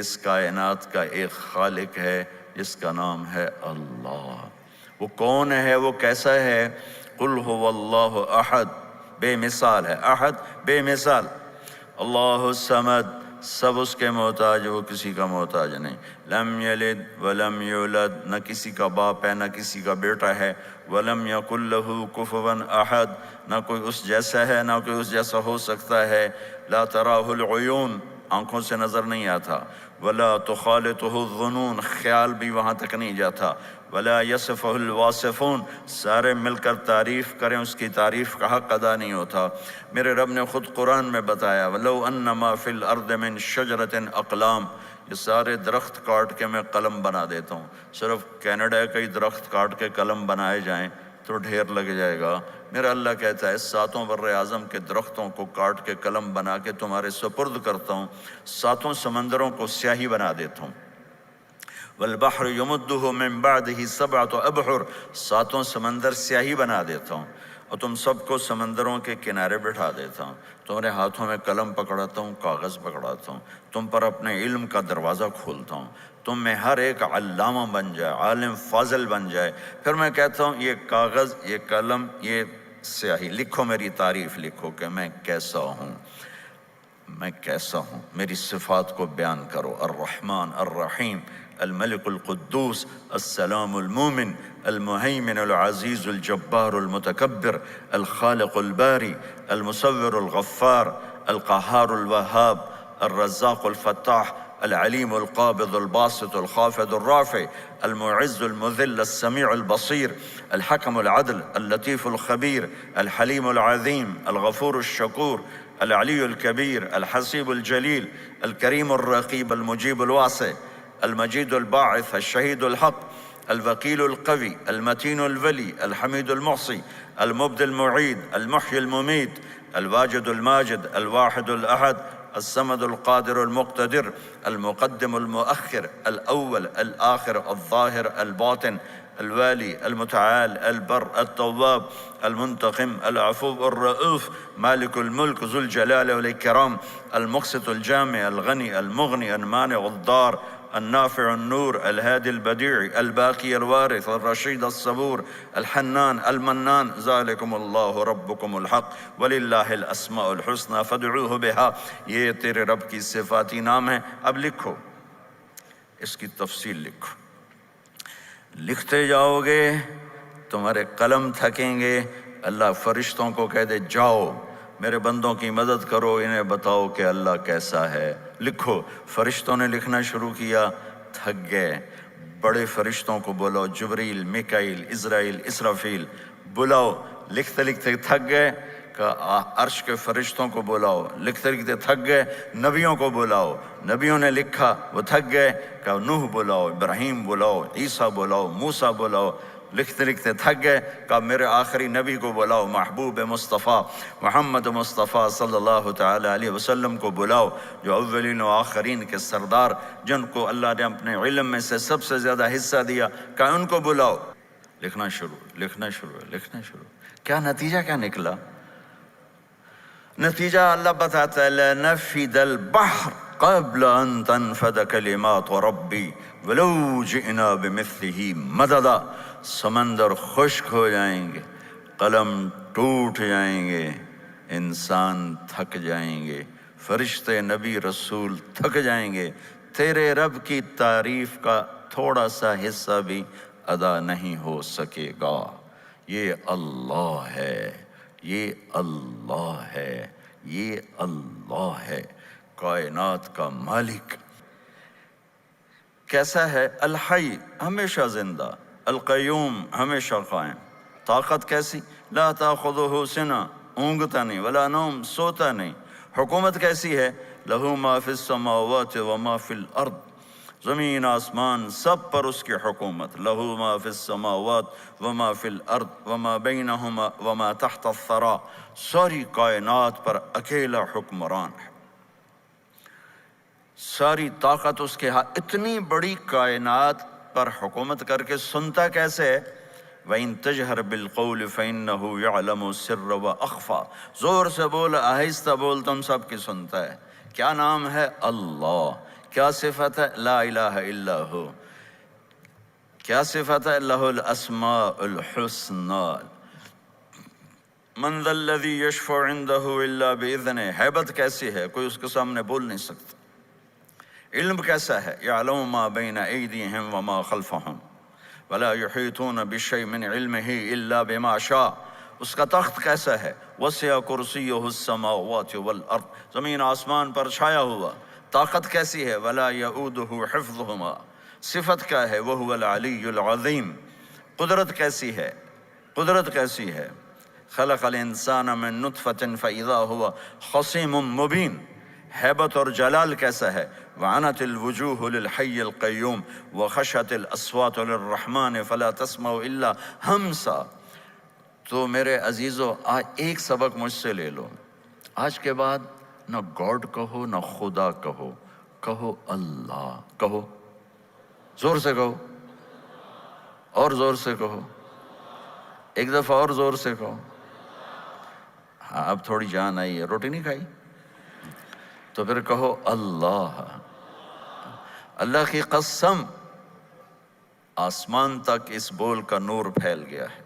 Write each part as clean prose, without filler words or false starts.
اس کائنات کا ایک خالق ہے جس کا نام ہے اللہ۔ وہ کون ہے، وہ کیسا ہے؟ قل هو اللہ احد، بے مثال ہے، احد بے مثال، اللہ الصمد، سب اس کے محتاج، وہ کسی کا محتاج نہیں، لم یلد ولم یولد، نہ کسی کا باپ ہے نہ کسی کا بیٹا ہے، ولم یکن لہ کفوا احد، نہ کوئی اس جیسا ہے نہ کوئی اس جیسا ہو سکتا ہے، لا تراہ العیون، آنکھوں سے نظر نہیں آتا، ولا تخالطہ الظنون، خیال بھی وہاں تک نہیں جاتا، ولا یصفہ الواصفون، سارے مل کر تعریف کریں اس کی تعریف کا حق ادا نہیں ہوتا۔ میرے رب نے خود قرآن میں بتایا وَلَوْ أَنَّمَا فِي الْأَرْضِ مِن شَجَرَةٍ أَقْلَامٍ، یہ سارے درخت کاٹ کے میں قلم بنا دیتا ہوں، صرف کینیڈا کے درخت کاٹ کے قلم بنائے جائیں تو ڈھیر لگ جائے گا۔ میرا اللہ کہتا ہے ساتوں بر اعظم کے درختوں کو کاٹ کے قلم بنا کے تمہارے سپرد کرتا ہوں، ساتوں سمندروں کو سیاہی بنا دیتا ہوں، والبحر یمدہ من بعدہ سبعۃ ابحر، ساتوں سمندر سیاہی بنا دیتا ہوں، اور تم سب کو سمندروں کے کنارے بٹھا دیتا ہوں، تمہارے ہاتھوں میں قلم پکڑاتا ہوں، کاغذ پکڑاتا ہوں، تم پر اپنے علم کا دروازہ کھولتا ہوں، تم میں ہر ایک علامہ بن جائے، عالم فاضل بن جائے، پھر میں کہتا ہوں یہ کاغذ، یہ قلم، یہ سیاہی، لکھو میری تعریف، لکھو کہ میں کیسا ہوں، میں کیسا ہوں، میری صفات کو بیان کرو، الرحمن الرحیم، الملک القدوس، السلام المومن، المہیمن العزیز الجبار المتکبر، الخالق الباری، المصور الغفار، القہار الوہاب، الرزاق الفتاح، العلیم القابض الباسط الخافض الرافع، المعز المذل السمیع البصیر، الحکم العدل، اللطیف الخبیر، الحلیم العظیم، الغفور الشکور، العلی الکبیر، الحسیب الجلیل، الکریم الرقیب، المجیب الواسع، المجید الباعث، الشہید الحق، الوکیل القوی، المتین الولی، الحمید المحصی، المبدی المعید، المحیی الممید، الواجد الماجد، الواحد الاحد، الصمد القادر المقتدر، المقدم المؤخر، الاول الآخر، الظاہر الباطن، الوالی المتعال، البر التواب، المنتقم، العفو الرؤوف، مالک الملک، ذو الجلال والاکرام، المقسط الجامع، الغنی المغنی، المانع الضار، النافع النور، الهادي البديع، الباقي الوارث، الرشيد الصبور، الحنان المنان، ذلكم الله ربكم الحق وللہ الاسماء الحسنى فادعوه بها، یہ تیرے رب کی صفاتی نام ہے۔ اب لکھو، اس کی تفصیل لکھو، لکھتے جاؤ گے تمہارے قلم تھکیں گے، اللہ فرشتوں کو کہہ دے جاؤ میرے بندوں کی مدد کرو، انہیں بتاؤ کہ اللہ کیسا ہے، لکھو۔ فرشتوں نے لکھنا شروع کیا، تھک گئے، بڑے فرشتوں کو بلاؤ، جبریل، میکائیل، اسرائیل، اسرافیل، بلاؤ، لکھتے لکھتے تھک گئے، کہا عرش کے فرشتوں کو بلاؤ، لکھتے لکھتے تھک گئے، نبیوں کو بلاؤ، نبیوں نے لکھا وہ تھک گئے، کہا نوح بلاؤ، ابراہیم بلاؤ، عیسیٰ بلاؤ، موسیٰ بلاؤ، لکھتے لکھتے تھک گئے، کہا میرے آخری نبی کو بلاؤ، محبوب مصطفیٰ محمد مصطفیٰ صلی اللہ تعالی علیہ وسلم کو بلاؤ، جو اولین و آخرین کے سردار، جن کو اللہ نے اپنے علم میں سے سب سے زیادہ حصہ دیا، کہا ان کو بلاؤ۔ لکھنا شروع، لکھنا شروع، لکھنا شروع، کیا نتیجہ کیا نکلا؟ نتیجہ اللہ بتاتا ہے لَنَفِدَ الْبَحْرُ قَبْلَ أَن تَنْفَدَ كَلِمَاتُ رَبِّي وَلَوْ جِئْنَا بِمِثْلِهِ مَدَدًا، سمندر خشک ہو جائیں گے، قلم ٹوٹ جائیں گے، انسان تھک جائیں گے، فرشتے نبی رسول تھک جائیں گے، تیرے رب کی تعریف کا تھوڑا سا حصہ بھی ادا نہیں ہو سکے گا۔ یہ اللہ ہے، یہ اللہ ہے، یہ اللہ ہے، کائنات کا مالک۔ کیسا ہے؟ الحی، ہمیشہ زندہ، القیوم، ہمیشہ قائم، طاقت کیسی؟ لا تاخذہ سنہ، اونگتا نہیں، ولا نوم، سوتا نہیں، حکومت کیسی ہے؟ لہ ما فی السماوات وما فی الارض، زمین آسمان سب پر اس کی حکومت، لہ ما فی السماوات وما فی الارض وما بینہما وما تحت الثری، ساری کائنات پر اکیلا حکمران ہے، ساری طاقت اس کے ہاتھ، اتنی بڑی کائنات پر حکومت کر کے سنتا کیسے ہے؟ وَإِن تَجْهَرْ بِالْقَوْلِ فَإِنَّهُ يَعْلَمُ السِّرَّ وَأَخْفَى، زور سے بول، آہستہ بول، تم سب کی سنتا ہے۔ کیا نام ہے؟ اللہ۔ کیا صفت ہے؟ لا الہ الا ہو۔ کیا صفت ہے؟ لہ الاسماء الحسنی۔ من ذا الذی یشفع عندہ الا باذنہ۔ ہیبت کیسی ہے، کوئی اس کے سامنے بول نہیں سکتا۔ علم کیسا ہے؟ یعلم ما بین ایدیہم وما خلفہم ولا یحیطون بشیء من علمہ الا بما شاء۔ اس کا تخت کیسا ہے؟ وسع کرسیہ السماوات والارض۔ زمین آسمان پر چھایا ہوا۔ طاقت کیسی ہے؟ ولا یؤودہ حفظہما۔ صفت کیا ہے؟ وہو العلی العظیم۔ قدرت کیسی ہے؟ قدرت کیسی ہے؟ خلق الانسان من نطفۃ فاذا هو خصیم مبین۔ ہیبت اور جلال کیسا ہے؟ وعنت الوجوہ للحی القیوم وخشت الاصوات للرحمن فلا تسمع الا ہمسا۔ تو میرے عزیزو، آج ایک سبق مجھ سے لے لو، آج کے بعد نہ گاڈ کہو نہ خدا کہو، کہو اللہ۔ کہو، زور سے کہو، اور زور سے کہو، ایک دفعہ اور زور سے کہو۔ ہاں اب تھوڑی جان آئی ہے، روٹی نہیں کھائی تو پھر کہو اللہ۔ اللہ کی قسم، آسمان تک اس بول کا نور پھیل گیا ہے۔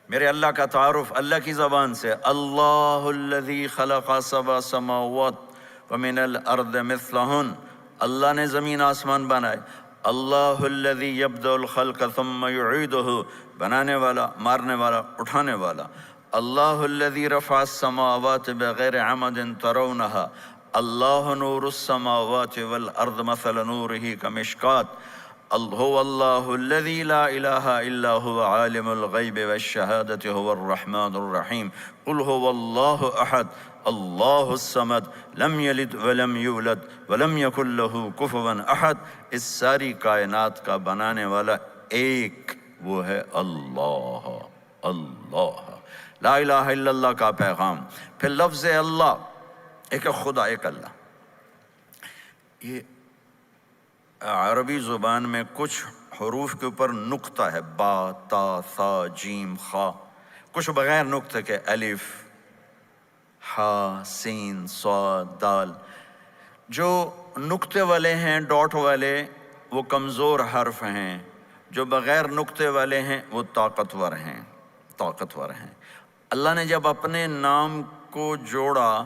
میرے اللہ کا تعارف اللہ کی زبان سے، اللہ الذی خلق سبع سماوات ومن الارض مثلہن۔ اللہ نے زمین آسمان بنائے۔ اللہ الذی یبدأ الخلق ثم یعیدہ، بنانے والا، مارنے والا، اٹھانے والا۔ اللہ الذی رفع السماوات بغیر عمد ترونہا۔ اللہ نور السماوات والارض مثل نورہ کمشکات۔ هو اللہ الذی لا الہ الا هو عالم الغیب والشہادۃ هو الرحمن الرحیم۔ قل هو اللہ احد اللہ الصمد لم یلد ولم یولد ولم یکن له کفوا احد۔ اس ساری کائنات کا بنانے والا ایک، وہ ہے اللہ۔ اللہ، لا الہ الا اللہ کا پیغام۔ پھر لفظ اللہ، ایک خدا، ایک اللہ۔ یہ عربی زبان میں کچھ حروف کے اوپر نقطہ ہے، با، تا، ثا، جیم، خا۔ کچھ بغیر نقطے کے، الف، ہا، سین، صاد، دال۔ جو نقطے والے ہیں، ڈاٹ والے، وہ کمزور حرف ہیں۔ جو بغیر نقطے والے ہیں وہ طاقتور ہیں، طاقتور ہیں۔ اللہ نے جب اپنے نام کو جوڑا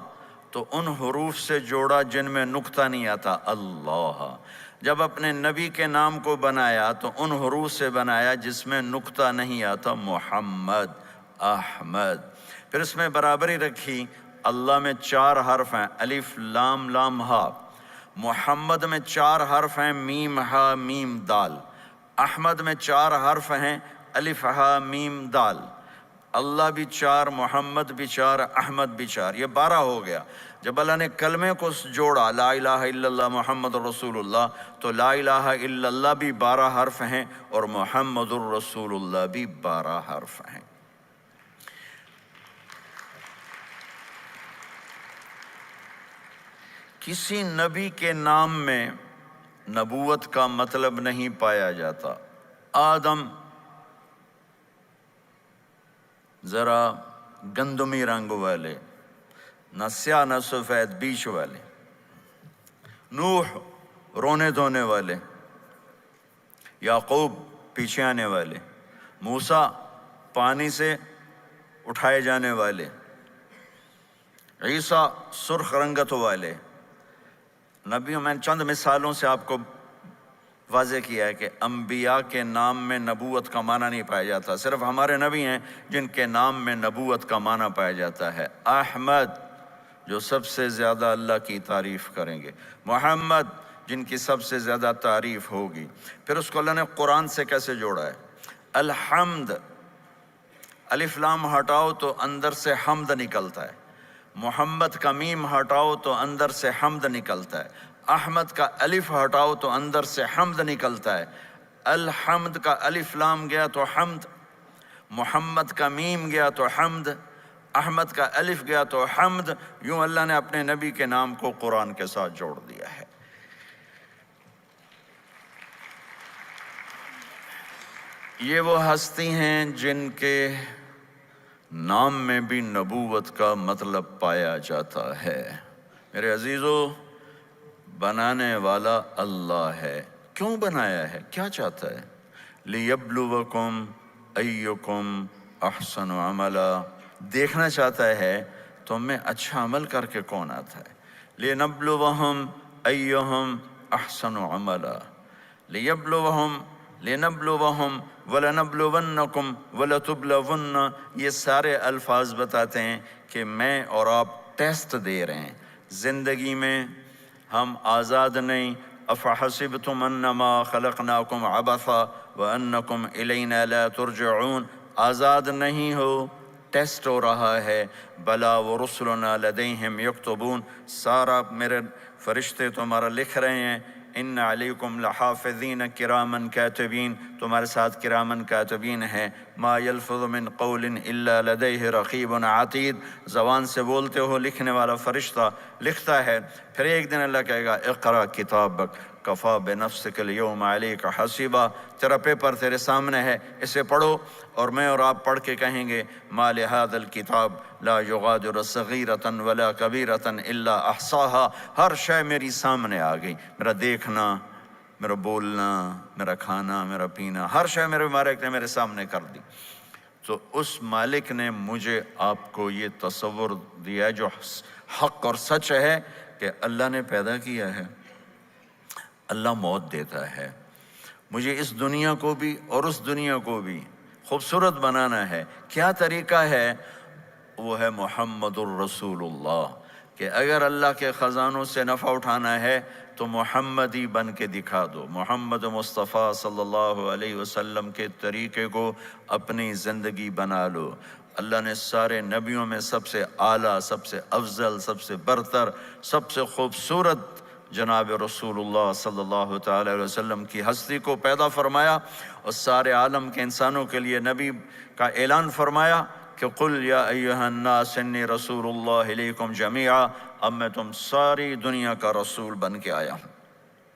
تو ان حروف سے جوڑا جن میں نقطہ نہیں آتا، اللہ۔ جب اپنے نبی کے نام کو بنایا تو ان حروف سے بنایا جس میں نقطہ نہیں آتا، محمد، احمد۔ پھر اس میں برابری رکھی، اللہ میں 4 حرف ہیں، الف، لام، لام، ہا۔ محمد میں 4 حرف ہیں، میم، ہا، میم، دال۔ احمد میں 4 حرف ہیں، الف، ہا، میم، دال۔ اللہ بھی 4، محمد بھی 4، احمد بھی 4، یہ 12 ہو گیا۔ جب اللہ نے کلمے کو جوڑا، لا الہ الا اللہ محمد رسول اللہ، تو لا الہ الا اللہ بھی 12 حرف ہیں اور محمد الرسول اللہ بھی 12 حرف ہیں۔ کسی نبی کے نام میں نبوت کا مطلب نہیں پایا جاتا۔ آدم ذرا گندمی رنگ والے، نہ سیاہ نہ سفید، بیچ والے۔ نوح رونے دھونے والے، یعقوب پیچھے آنے والے، موسیٰ پانی سے اٹھائے جانے والے، عیسیٰ سرخ رنگت والے۔ نبیوں میں چند مثالوں سے آپ کو واضح کیا ہے کہ انبیاء کے نام میں نبوت کا معنی نہیں پایا جاتا، صرف ہمارے نبی ہیں جن کے نام میں نبوت کا معنی پایا جاتا ہے۔ احمد، جو سب سے زیادہ اللہ کی تعریف کریں گے۔ محمد، جن کی سب سے زیادہ تعریف ہوگی۔ پھر اس کو اللہ نے قرآن سے کیسے جوڑا ہے؟ الحمد، الف لام ہٹاؤ تو اندر سے حمد نکلتا ہے۔ محمد کا میم ہٹاؤ تو اندر سے حمد نکلتا ہے۔ احمد کا الف ہٹاؤ تو اندر سے حمد نکلتا ہے۔ الحمد کا الف لام گیا تو حمد، محمد کا میم گیا تو حمد، احمد کا الف گیا تو حمد۔ یوں اللہ نے اپنے نبی کے نام کو قرآن کے ساتھ جوڑ دیا ہے۔ یہ وہ ہستی ہیں جن کے نام میں بھی نبوت کا مطلب پایا جاتا ہے۔ میرے عزیزو، بنانے والا اللہ ہے۔ کیوں بنایا ہے؟ کیا چاہتا ہے؟ لیبلوکم ایکم احسن عملا، دیکھنا چاہتا ہے تم میں اچھا عمل کر کے کون آتا ہے۔ لنبلوہم ایہم احسن عملا، لنبلوہم ولنبلونکم ولتبلون، یہ سارے الفاظ بتاتے ہیں کہ میں اور آپ ٹیسٹ دے رہے ہیں۔ زندگی میں ہم آزاد نہیں۔ افحسبتم انما خلقناکم عبثا وانکم الینا لا ترجعون، آزاد نہیں ہو، ٹیسٹ ہو رہا ہے۔ بلا ورسلنا لدیہم یکتبون، سارا میرے فرشتے تمہارا لکھ رہے ہیں۔ ان علیکم لحافظین کراما کاتبین، تمہارے ساتھ کراما کاتبین ہیں۔ ما یلفظ من قول الا لدیہ رقیب عتید، زبان سے بولتے ہو لکھنے والا فرشتہ لکھتا ہے۔ پھر ایک دن اللہ کہے گا اقرأ کتابک کفا بنفسک اليوم علیک حسیبا، تیرا پیپر تیرے سامنے ہے، اسے پڑھو۔ اور میں اور آپ پڑھ کے کہیں گے ما لہذا الکتاب لا یغادر صغیرۃ ولا کبیرۃ الا احصاها، ہر شے میری سامنے آ گئی، میرا دیکھنا، میرا بولنا، میرا کھانا، میرا پینا، ہر شے میرے مالک نے میرے سامنے کر دی۔ تو اس مالک نے مجھے آپ کو یہ تصور دیا ہے جو حق اور سچ ہے کہ اللہ نے پیدا کیا ہے، اللہ موت دیتا ہے۔ مجھے اس دنیا کو بھی اور اس دنیا کو بھی خوبصورت بنانا ہے۔ کیا طریقہ ہے؟ وہ ہے محمد الرسول اللہ، کہ اگر اللہ کے خزانوں سے نفع اٹھانا ہے تو محمدی بن کے دکھا دو، محمد مصطفیٰ صلی اللہ علیہ وسلم کے طریقے کو اپنی زندگی بنا لو۔ اللہ نے سارے نبیوں میں سب سے اعلیٰ، سب سے افضل، سب سے برتر، سب سے خوبصورت جناب رسول اللہ صلی اللہ تعالی علیہ وسلم کی ہستی کو پیدا فرمایا، اور سارے عالم کے انسانوں کے لیے نبی کا اعلان فرمایا کہ قل یا ایہا الناس انی رسول اللہ الیکم جمیعا، اب میں تم ساری دنیا کا رسول بن کے آیا ہوں۔